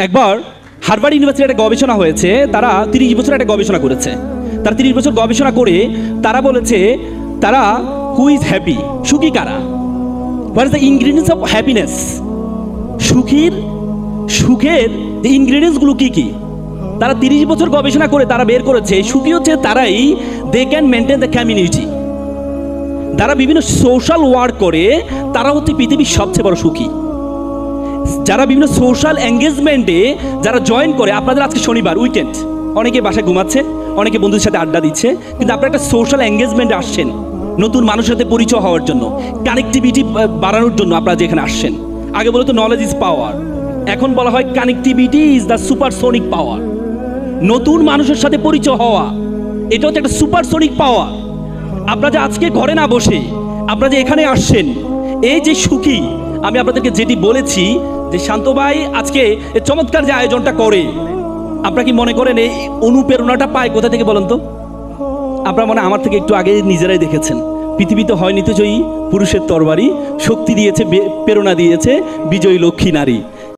একবার হার্ভার্ড ইউনিভার্সিটির একটা গবেষণা হয়েছে, তারা 30 বছর একটা গবেষণা করেছে। তারা 30 বছর গবেষণা করে তারা বলেছে তারা হু ইজ হ্যাপি, সুখী কারা, what is the ingredients of happiness, সুখের যে ইনগ্রিডিয়েন্টসগুলো কী কী। তারা 30 বছর গবেষণা করে তারা বের করেছে সুখী হচ্ছে তারাই they can maintain the community, যারা বিভিন্ন সোশ্যাল ওয়ার্ক করে তারা হচ্ছে পৃথিবীর সবচেয়ে বড় সুখী। যারা বিভিন্ন সোশ্যাল এঙ্গেজমেন্টে যারা জয়েন করে, আপনাদের আজকে শনিবার উইকেন্ড, অনেকে বাসায় ঘুমাচ্ছে, অনেকে বন্ধুদের সাথে আড্ডা দিচ্ছে, কিন্তু আপনারা একটা সোশ্যাল এঙ্গেজমেন্টে আসছেন নতুন মানুষের সাথে পরিচয় হওয়ার জন্য, কানেক্টিভিটি বাড়ানোর জন্য আপনারা যেখানে আসছেন। আগে বলতো নলেজ ইজ পাওয়ার, এখন বলা হয় কানেক্টিভিটি ইজ দ্য সুপারসোনিক পাওয়ার। নতুন মানুষের সাথে পরিচয় হওয়া এটা হচ্ছে একটা সুপারসোনিক পাওয়ার। আপনারা যে আজকে ঘরে না বসে আপনারা যে এখানে আসছেন, এই যে সুখী, আমি আপনাদেরকে যেটি বলেছি যে শান্ত ভাই আজকে চমৎকার যে আয়োজনটা করে, আপনারা কি মনে করেন এই অনুপ্রেরণাটা পায় কোথা থেকে বলেন তো? আপনারা মনে আমার থেকে একটু আগে নিজেরাই দেখেছেন, পৃথিবীতে হয় নিত্যজয়ী পুরুষের তরবারি, শক্তি দিয়েছে, প্রেরণা দিয়েছে বিজয়ী লক্ষ্মী নারী।